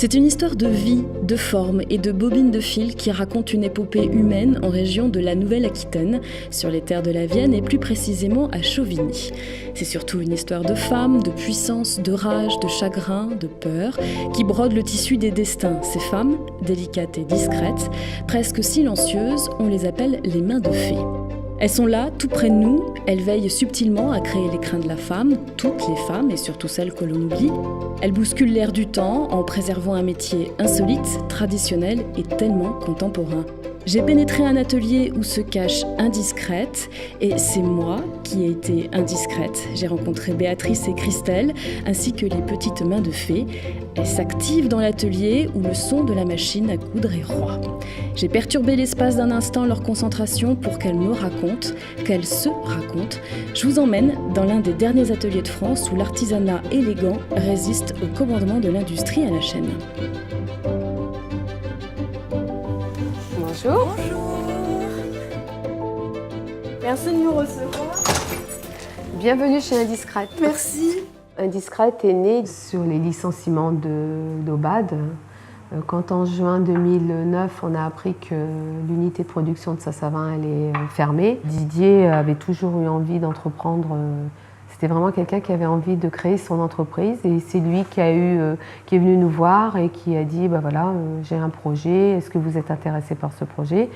C'est une histoire de vie, de forme et de bobines de fil qui raconte une épopée humaine en région de la Nouvelle-Aquitaine, sur les terres de la Vienne et plus précisément à Chauvigny. C'est surtout une histoire de femmes, de puissance, de rage, de chagrin, de peur, qui brode le tissu des destins. Ces femmes, délicates et discrètes, presque silencieuses, on les appelle les mains de fée. Elles sont là, tout près de nous, elles veillent subtilement à créer l'écrin de la femme, toutes les femmes et surtout celles que l'on oublie. Elles bousculent l'air du temps en préservant un métier insolite, traditionnel et tellement contemporain. J'ai pénétré un atelier où se cache Indiscrète et c'est moi qui ai été indiscrète. J'ai rencontré Béatrice et Christelle ainsi que les petites mains de fée. Elles s'activent dans l'atelier où le son de la machine à coudre est roi. J'ai perturbé l'espace d'un instant leur concentration pour qu'elles me racontent, qu'elles se racontent. Je vous emmène dans l'un des derniers ateliers de France où l'artisanat élégant résiste au commandement de l'industrie à la chaîne. Bonjour. Merci de nous recevoir. Bienvenue chez Indiscrète. Merci. Indiscrète est née sur les licenciements d'Aubade. Quand en juin 2009, on a appris que l'unité de production de Sassavin allait fermer, Didier avait toujours eu envie d'entreprendre. C'était vraiment quelqu'un qui avait envie de créer son entreprise et c'est lui qui est venu nous voir et qui a dit voilà, j'ai un projet, est-ce que vous êtes intéressé par ce projet?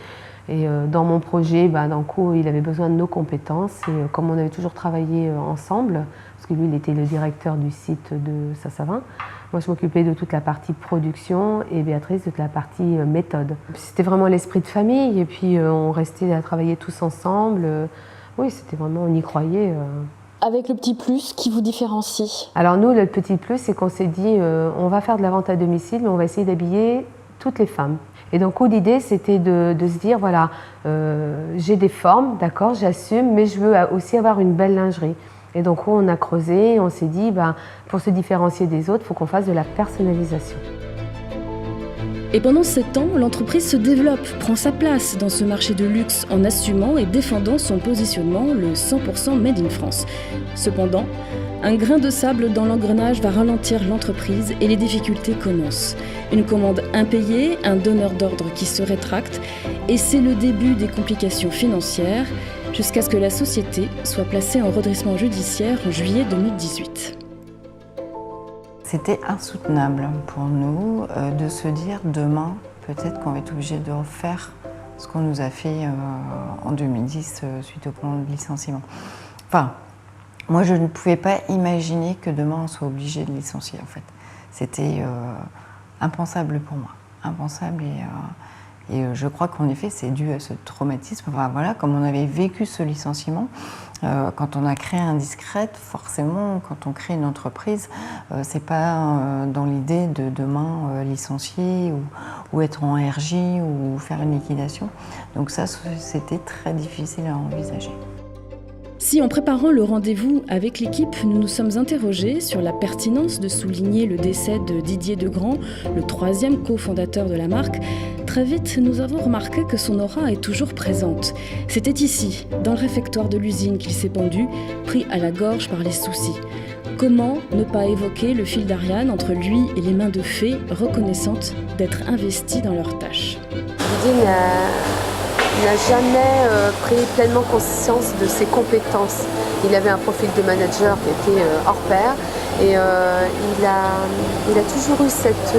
Et dans mon projet, d'un coup, il avait besoin de nos compétences et comme on avait toujours travaillé ensemble, parce que lui, il était le directeur du site de Sassavin, moi, je m'occupais de toute la partie production et Béatrice de toute la partie méthode. C'était vraiment l'esprit de famille et puis on restait à travailler tous ensemble. Oui, c'était vraiment, on y croyait. Avec le petit plus qui vous différencie? Alors nous, le petit plus, c'est qu'on s'est dit, on va faire de la vente à domicile, mais on va essayer d'habiller toutes les femmes. Et donc l'idée, c'était de se dire, voilà, j'ai des formes, d'accord, j'assume, mais je veux aussi avoir une belle lingerie. Et donc on a creusé, on s'est dit, pour se différencier des autres, il faut qu'on fasse de la personnalisation. Et pendant 7 ans, l'entreprise se développe, prend sa place dans ce marché de luxe en assumant et défendant son positionnement, le 100% Made in France. Cependant, un grain de sable dans l'engrenage va ralentir l'entreprise et les difficultés commencent. Une commande impayée, un donneur d'ordre qui se rétracte, et c'est le début des complications financières, jusqu'à ce que la société soit placée en redressement judiciaire en juillet 2018. C'était insoutenable pour nous de se dire demain, peut-être qu'on va être obligé de refaire ce qu'on nous a fait en 2010 suite au plan de licenciement. Enfin, moi je ne pouvais pas imaginer que demain on soit obligé de licencier en fait. C'était impensable pour moi, impensable et je crois qu'en effet c'est dû à ce traumatisme. Enfin, voilà, comme on avait vécu ce licenciement, quand on a créé Indiscrète, forcément, quand on crée une entreprise, c'est pas dans l'idée de demain licencier ou être en RJ ou faire une liquidation. Donc ça, c'était très difficile à envisager. Si en préparant le rendez-vous avec l'équipe, nous nous sommes interrogés sur la pertinence de souligner le décès de Didier Degrand, le 3e cofondateur de la marque, très vite nous avons remarqué que son aura est toujours présente. C'était ici, dans le réfectoire de l'usine, qu'il s'est pendu, pris à la gorge par les soucis. Comment ne pas évoquer le fil d'Ariane entre lui et les mains de fée, reconnaissantes d'être investies dans leurs tâches? Didier n'a jamais pris pleinement conscience de ses compétences. Il avait un profil de manager qui était hors pair et il a toujours eu cette...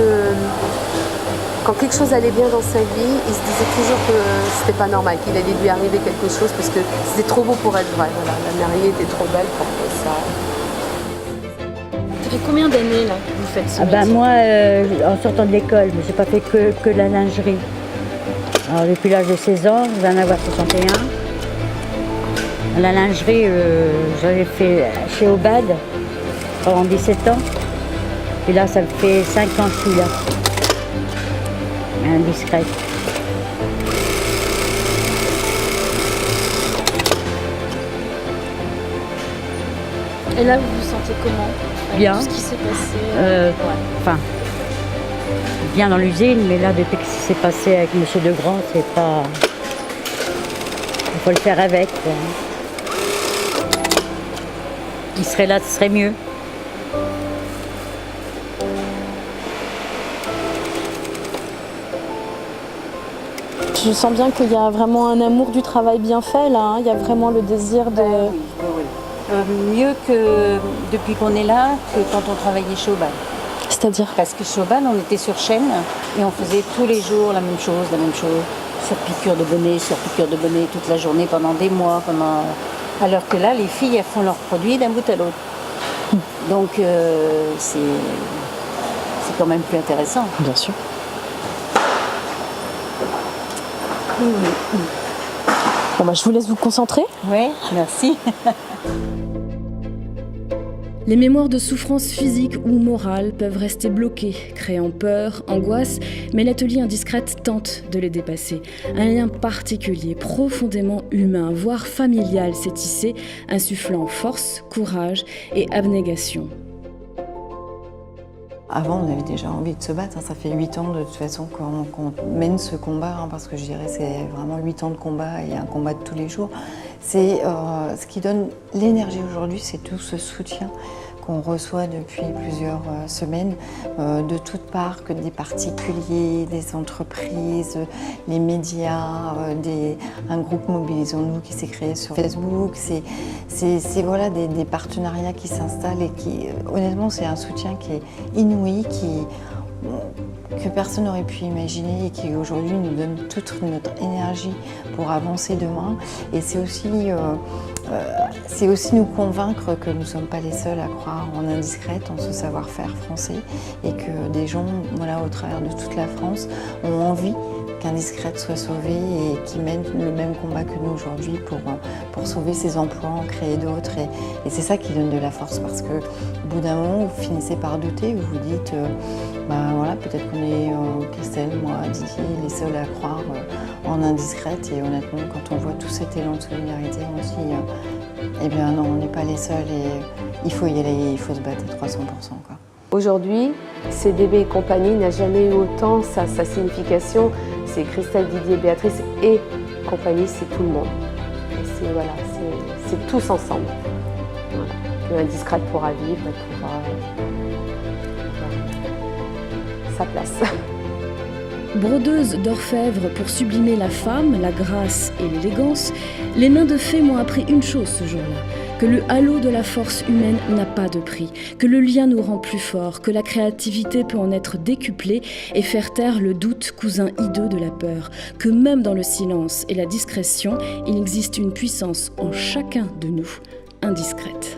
quand quelque chose allait bien dans sa vie, il se disait toujours que c'était pas normal, qu'il allait lui arriver quelque chose parce que c'était trop beau pour être vrai. Voilà, la mariée était trop belle pour que ça... Ça fait combien d'années là, que vous faites ce métier? Moi, en sortant de l'école, je n'ai pas fait que de la lingerie. Alors, depuis l'âge de 16 ans, je vais en avoir 61. La lingerie, j'avais fait chez Aubade pendant 17 ans. Et là, ça fait 5 ans que je suis là. Indiscrète. Et là, vous vous sentez comment? Bien. Tout ce qui s'est passé Enfin, bien dans l'usine, mais là, depuis que ce qui s'est passé avec M. Degrand, c'est pas... Il faut le faire avec, quoi. Il serait là, ce serait mieux. Je sens bien qu'il y a vraiment un amour du travail bien fait là, hein. Il y a vraiment le désir de... Oui. Mieux que depuis qu'on est là que quand on travaillait chez Aubal. C'est-à-dire? Parce que chez Aubal, on était sur chaîne et on faisait tous les jours la même chose. Sur piqûre de bonnet toute la journée pendant des mois. Alors que là, les filles, elles font leurs produits d'un bout à l'autre. Donc c'est quand même plus intéressant. Bien sûr. Bon bah, je vous laisse vous concentrer. Oui, merci. Les mémoires de souffrance physique ou morale peuvent rester bloquées, créant peur, angoisse, mais l'atelier Indiscrète tente de les dépasser. Un lien particulier, profondément humain, voire familial s'est tissé, insufflant force, courage et abnégation. Avant, on avait déjà envie de se battre. Ça fait 8 ans de toute façon qu'on mène ce combat, parce que je dirais que c'est vraiment 8 ans de combat et un combat de tous les jours. C'est ce qui donne l'énergie aujourd'hui, c'est tout ce soutien qu'on reçoit depuis plusieurs semaines de toutes parts, que des particuliers, des entreprises, les médias, un groupe Mobilisons-nous qui s'est créé sur Facebook. C'est voilà, des partenariats qui s'installent et qui, honnêtement, c'est un soutien qui est inouï, que personne n'aurait pu imaginer et qui aujourd'hui nous donne toute notre énergie pour avancer demain. Et c'est aussi nous convaincre que nous ne sommes pas les seuls à croire en Indiscrète, en ce savoir-faire français, et que des gens, voilà, au travers de toute la France, ont envie qu'Indiscrète soit sauvé et qui mène le même combat que nous aujourd'hui pour sauver ses emplois, en créer d'autres. Et c'est ça qui donne de la force, parce que au bout d'un moment, vous finissez par douter, vous vous dites voilà, peut-être qu'on est, Christelle, moi, Didier, les seuls à croire en Indiscrète. Et honnêtement, quand on voit tout cet élan de solidarité, on se dit, eh bien non, on n'est pas les seuls et il faut y aller, il faut se battre à 300%, quoi. Aujourd'hui, CDB et compagnie n'a jamais eu autant sa signification. C'est Christelle, Didier, Béatrice et compagnie, c'est tout le monde. C'est tous ensemble. Voilà. Que Indiscrète pourra vivre et pourra sa place. Brodeuse d'orfèvre pour sublimer la femme, la grâce et l'élégance, les mains de fée m'ont appris une chose ce jour-là, que le halo de la force humaine n'a pas de prix, que le lien nous rend plus forts, que la créativité peut en être décuplée et faire taire le doute, cousin hideux de la peur, que même dans le silence et la discrétion, il existe une puissance en chacun de nous, indiscrète.